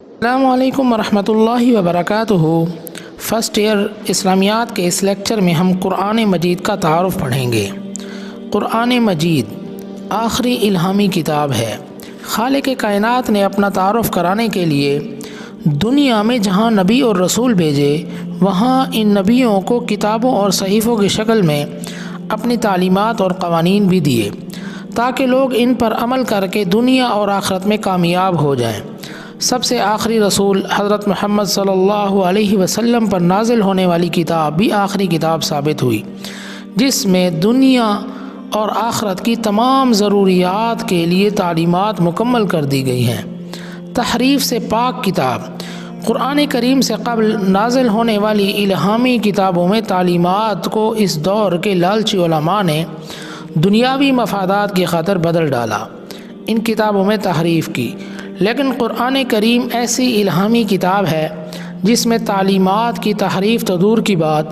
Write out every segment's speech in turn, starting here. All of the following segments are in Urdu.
السلام علیکم ورحمۃ اللہ وبرکاتہ۔ فرسٹ ایئر اسلامیات کے اس لیکچر میں ہم قرآن مجید کا تعارف پڑھیں گے۔ قرآن مجید آخری الہامی کتاب ہے۔ خالق کائنات نے اپنا تعارف کرانے کے لیے دنیا میں جہاں نبی اور رسول بھیجے، وہاں ان نبیوں کو کتابوں اور صحیفوں کی شکل میں اپنی تعلیمات اور قوانین بھی دیے تاکہ لوگ ان پر عمل کر کے دنیا اور آخرت میں کامیاب ہو جائیں۔ سب سے آخری رسول حضرت محمد صلی اللہ علیہ وسلم پر نازل ہونے والی کتاب بھی آخری کتاب ثابت ہوئی، جس میں دنیا اور آخرت کی تمام ضروریات کے لیے تعلیمات مکمل کر دی گئی ہیں۔ تحریف سے پاک کتاب قرآن کریم سے قبل نازل ہونے والی الہامی کتابوں میں تعلیمات کو اس دور کے لالچی علماء نے دنیاوی مفادات کی خاطر بدل ڈالا، ان کتابوں میں تحریف کی۔ لیکن قرآن کریم ایسی الہامی کتاب ہے جس میں تعلیمات کی تحریف تو دور کی بات،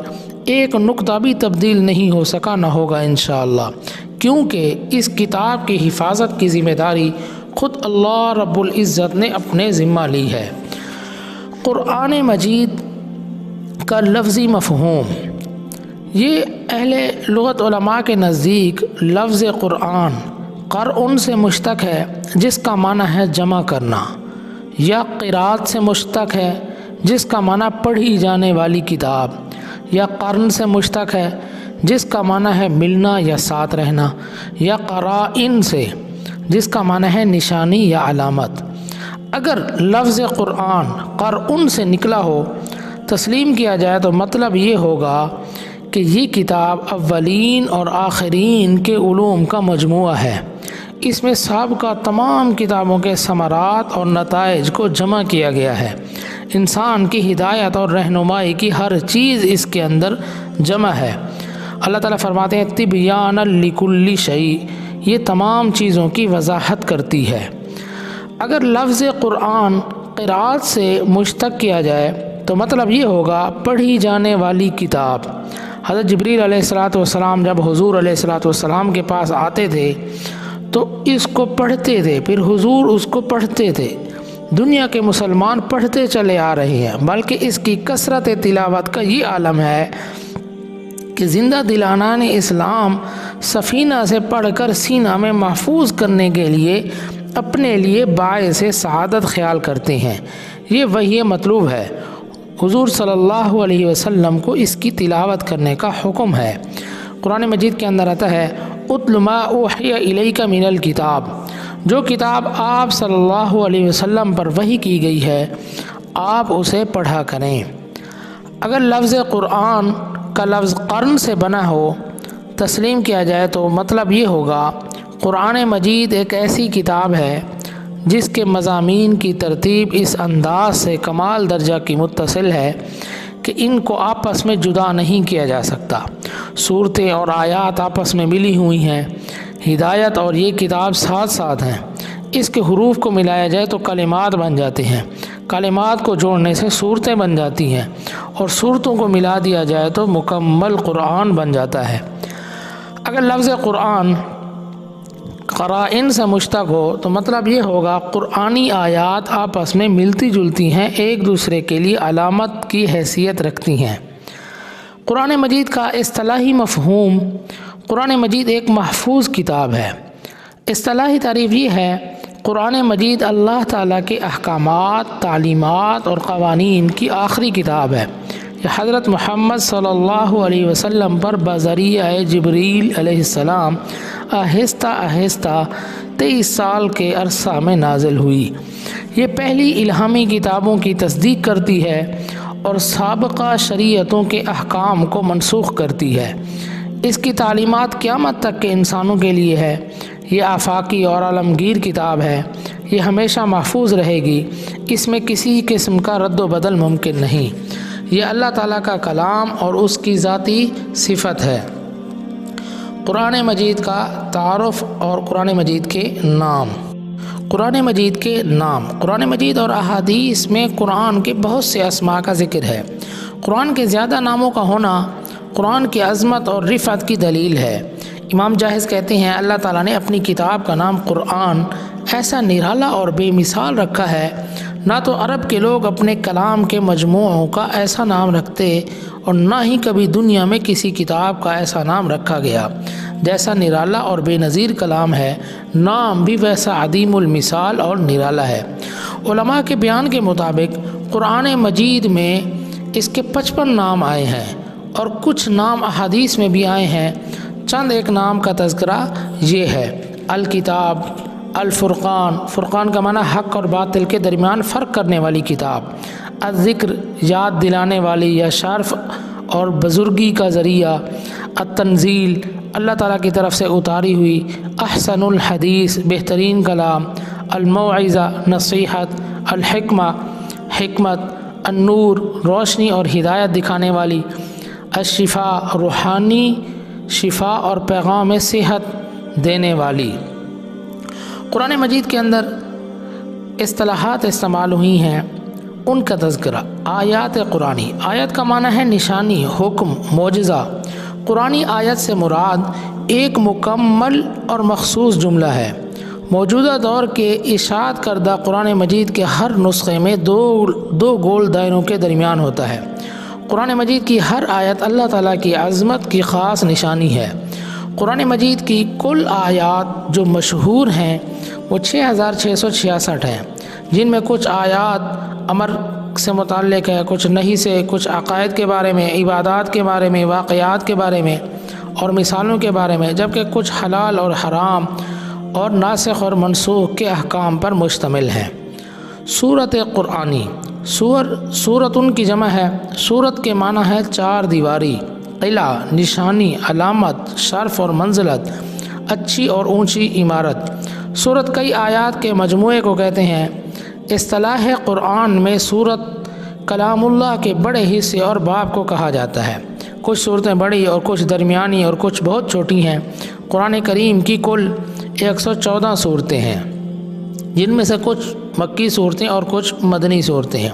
ایک نقطہ بھی تبدیل نہیں ہو سکا، نہ ہوگا انشاءاللہ، کیونکہ اس کتاب کی حفاظت کی ذمہ داری خود اللہ رب العزت نے اپنے ذمہ لی ہے۔ قرآن مجید کا لفظی مفہوم، یہ اہل لغت علماء کے نزدیک لفظ قرآن قرء سے مشتق ہے، جس کا معنی ہے جمع کرنا، یا قرات سے مشتق ہے جس کا معنی پڑھی جانے والی کتاب، یا قرن سے مشتق ہے جس کا معنی ہے ملنا یا ساتھ رہنا، یا قرائن سے جس کا معنی ہے نشانی یا علامت۔ اگر لفظ قرآن قرء سے نکلا ہو تسلیم کیا جائے تو مطلب یہ ہوگا کہ یہ کتاب اولین اور آخرین کے علوم کا مجموعہ ہے۔ اس میں سابقہ تمام کتابوں کے ثمرات اور نتائج کو جمع کیا گیا ہے۔ انسان کی ہدایت اور رہنمائی کی ہر چیز اس کے اندر جمع ہے۔ اللہ تعالیٰ فرماتے ہیں تبیانا لکل شیء، یہ تمام چیزوں کی وضاحت کرتی ہے۔ اگر لفظ قرآن قرات سے مشتق کیا جائے تو مطلب یہ ہوگا پڑھی جانے والی کتاب۔ حضرت جبریل علیہ السلام جب حضور علیہ السلام کے پاس آتے تھے تو اس کو پڑھتے تھے، پھر حضور اس کو پڑھتے تھے۔ دنیا کے مسلمان پڑھتے چلے آ رہے ہیں، بلکہ اس کی کثرت تلاوت کا یہ عالم ہے کہ زندہ دلانان اسلام سفینہ سے پڑھ کر سینہ میں محفوظ کرنے کے لیے اپنے لیے باعث سعادت خیال کرتے ہیں۔ یہ وحی مطلوب ہے۔ حضور صلی اللہ علیہ وسلم کو اس کی تلاوت کرنے کا حکم ہے۔ قرآن مجید کے اندر آتا ہے اتل ما اوحی الیک من الکتاب، جو کتاب آپ صلی اللہ علیہ وسلم پر وحی کی گئی ہے آپ اسے پڑھا کریں۔ اگر لفظ قرآن کا لفظ قرن سے بنا ہو تسلیم کیا جائے تو مطلب یہ ہوگا قرآن مجید ایک ایسی کتاب ہے جس کے مضامین کی ترتیب اس انداز سے کمال درجہ کی متصل ہے کہ ان کو آپس میں جدا نہیں کیا جا سکتا۔ صورتیں اور آیات آپس میں ملی ہوئی ہیں، ہدایت اور یہ کتاب ساتھ ساتھ ہیں۔ اس کے حروف کو ملایا جائے تو کلمات بن جاتے ہیں، کلمات کو جوڑنے سے صورتیں بن جاتی ہیں، اور صورتوں کو ملا دیا جائے تو مکمل قرآن بن جاتا ہے۔ اگر لفظ قرآن قرائن سے مشتق ہو تو مطلب یہ ہوگا قرآنی آیات آپس میں ملتی جلتی ہیں، ایک دوسرے کے لیے علامت کی حیثیت رکھتی ہیں۔ قرآن مجید کا اصطلاحی مفہوم، قرآن مجید ایک محفوظ کتاب ہے۔ اصطلاحی تعریف یہ ہے قرآن مجید اللہ تعالیٰ کے احکامات، تعلیمات اور قوانین کی آخری کتاب ہے۔ یہ حضرت محمد صلی اللہ علیہ وسلم پر بذریعہ جبریل علیہ السلام آہستہ آہستہ 23 سال کے عرصہ میں نازل ہوئی۔ یہ پہلی الہامی کتابوں کی تصدیق کرتی ہے اور سابقہ شریعتوں کے احکام کو منسوخ کرتی ہے۔ اس کی تعلیمات قیامت تک کے انسانوں کے لیے ہے۔ یہ آفاقی اور عالمگیر کتاب ہے، یہ ہمیشہ محفوظ رہے گی، اس میں کسی قسم کا رد و بدل ممکن نہیں۔ یہ اللہ تعالیٰ کا کلام اور اس کی ذاتی صفت ہے۔ قرآن مجید کا تعارف اور قرآن مجید کے نام۔ قرآن مجید کے نام، قرآن مجید اور احادیث میں قرآن کے بہت سے اسماء کا ذکر ہے۔ قرآن کے زیادہ ناموں کا ہونا قرآن کی عظمت اور رفعت کی دلیل ہے۔ امام جاہز کہتے ہیں اللہ تعالیٰ نے اپنی کتاب کا نام قرآن ایسا نرالا اور بے مثال رکھا ہے نہ تو عرب کے لوگ اپنے کلام کے مجموعوں کا ایسا نام رکھتے اور نہ ہی کبھی دنیا میں کسی کتاب کا ایسا نام رکھا گیا جیسا نرالا اور بے نظیر کلام ہے، نام بھی ویسا عدیم المثال اور نرالا ہے۔ علماء کے بیان کے مطابق قرآن مجید میں اس کے 55 نام آئے ہیں اور کچھ نام احادیث میں بھی آئے ہیں۔ چند ایک نام کا تذکرہ یہ ہے: الکتاب، الفرقان، فرقان کا معنی حق اور باطل کے درمیان فرق کرنے والی کتاب، الذکر، یاد دلانے والی یا شرف اور بزرگی کا ذریعہ، التنزیل، اللہ تعالیٰ کی طرف سے اتاری ہوئی، احسن الحدیث، بہترین کلام، الموعظہ، نصیحت، الحکمہ، حکمت، النور، روشنی اور ہدایت دکھانے والی، الشفاء، روحانی شفا اور پیغام صحت دینے والی۔ قرآن مجید کے اندر اصطلاحات استعمال ہوئی ہیں، ان کا تذکرہ: آیات قرآنی، آیت کا معنی ہے نشانی، حکم، معجزہ۔ قرآنی آیت سے مراد ایک مکمل اور مخصوص جملہ ہے۔ موجودہ دور کے اشاعت کردہ قرآن مجید کے ہر نسخے میں دو گول دائروں کے درمیان ہوتا ہے۔ قرآن مجید کی ہر آیت اللہ تعالیٰ کی عظمت کی خاص نشانی ہے۔ قرآن مجید کی کل آیات جو مشہور ہیں وہ 6666 ہیں، جن میں کچھ آیات امر سے متعلق ہے، کچھ نہیں سے، کچھ عقائد کے بارے میں، عبادات کے بارے میں، واقعات کے بارے میں اور مثالوں کے بارے میں، جبکہ کچھ حلال اور حرام اور ناسخ اور منسوخ کے احکام پر مشتمل ہیں۔ سورت قرآنی، سورتن کی جمع ہے۔ سورت کے معنی ہے چار دیواری، قلعہ، نشانی، علامت، شرف اور منزلت، اچھی اور اونچی عمارت۔ سورت کئی آیات کے مجموعے کو کہتے ہیں۔ اصطلاح قرآن میں سورت کلام اللہ کے بڑے حصے اور باب کو کہا جاتا ہے۔ کچھ صورتیں بڑی اور کچھ درمیانی اور کچھ بہت چھوٹی ہیں۔ قرآن کریم کی کل 114 صورتیں ہیں، جن میں سے کچھ مکی صورتیں اور کچھ مدنی صورتیں ہیں۔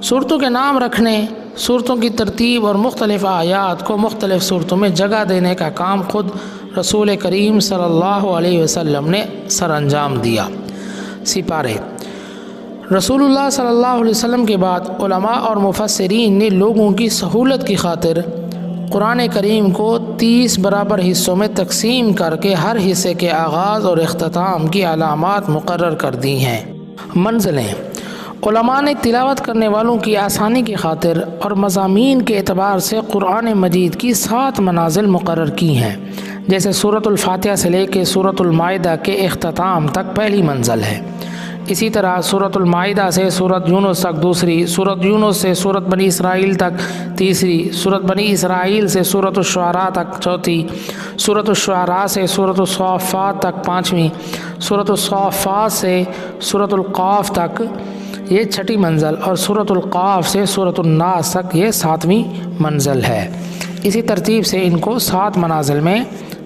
صورتوں کے نام رکھنے، صورتوں کی ترتیب اور مختلف آیات کو مختلف صورتوں میں جگہ دینے کا کام خود رسول کریم صلی اللہ علیہ وسلم نے سر انجام دیا۔ سپارے: رسول اللہ صلی اللہ علیہ وسلم کے بعد علماء اور مفسرین نے لوگوں کی سہولت کی خاطر قرآن کریم کو 30 برابر حصوں میں تقسیم کر کے ہر حصے کے آغاز اور اختتام کی علامات مقرر کر دی ہیں۔ منزلیں: علماء نے تلاوت کرنے والوں کی آسانی کی خاطر اور مضامین کے اعتبار سے قرآن مجید کی 7 منازل مقرر کی ہیں، جیسے سورۃ الفاتحہ سے لے کے سورۃ المائدہ کے اختتام تک پہلی منزل ہے۔ اسی طرح سورۃ المائدہ سے سورۃ یونس تک دوسری، سورۃ یونس سے سورۃ بنی اسرائیل تک تیسری، سورۃ بنی اسرائیل سے سورۃ الشعراء تک چوتھی، سورۃ الشعراء سے سورۃ الصافات تک پانچویں، سورۃ الصافات سے سورۃ القاف تک یہ 6ٹھی منزل، اور سورۃ القاف سے سورۃ الناس تک یہ 7ویں منزل ہے۔ اسی ترتیب سے ان کو 7 منازل میں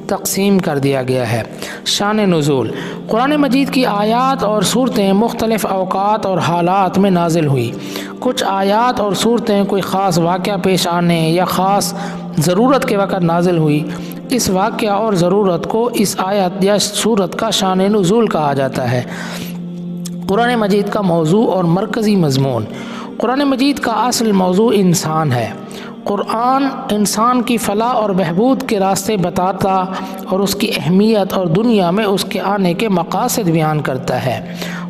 تقسیم کر دیا گیا ہے۔ شان نزول: قرآن مجید کی آیات اور صورتیں مختلف اوقات اور حالات میں نازل ہوئی۔ کچھ آیات اور صورتیں کوئی خاص واقعہ پیش آنے یا خاص ضرورت کے وقت نازل ہوئی۔ اس واقعہ اور ضرورت کو اس آیت یا صورت کا شان نزول کہا جاتا ہے۔ قرآن مجید کا موضوع اور مرکزی مضمون: قرآن مجید کا اصل موضوع انسان ہے۔ قرآن انسان کی فلاح اور بہبود کے راستے بتاتا اور اس کی اہمیت اور دنیا میں اس کے آنے کے مقاصد بیان کرتا ہے۔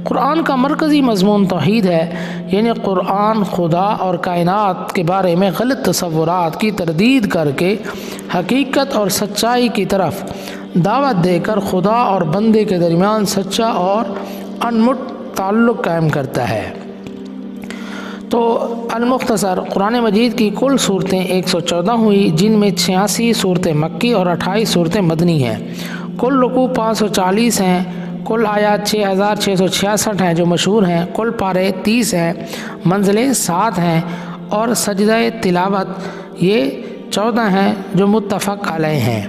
قرآن کا مرکزی مضمون توحید ہے، یعنی قرآن خدا اور کائنات کے بارے میں غلط تصورات کی تردید کر کے حقیقت اور سچائی کی طرف دعوت دے کر خدا اور بندے کے درمیان سچا اور انمٹ تعلق قائم کرتا ہے۔ تو المختصر قرآن مجید کی کل صورتیں 114 ہوئی، جن میں 86 صورتیں مکی اور 28 صورتیں مدنی ہیں۔ کل رکوع 540 ہیں، کل آیات 6666 ہیں جو مشہور ہیں، کل پارے 30 ہیں، منزلیں 7 ہیں، اور سجدہ تلاوت یہ 14 ہیں جو متفق علیہ ہیں۔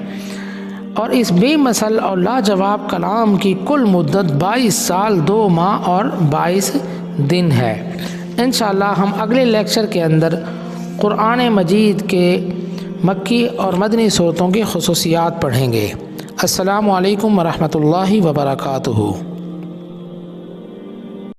اور اس بے مثل اور لاجواب کلام کی کل مدت 22 سال 2 ماہ اور 22 دن ہے۔ انشاءاللہ ہم اگلے لیکچر کے اندر قرآن مجید کے مکی اور مدنی صورتوں کی خصوصیات پڑھیں گے۔ السلام علیکم ورحمۃ اللہ وبرکاتہ۔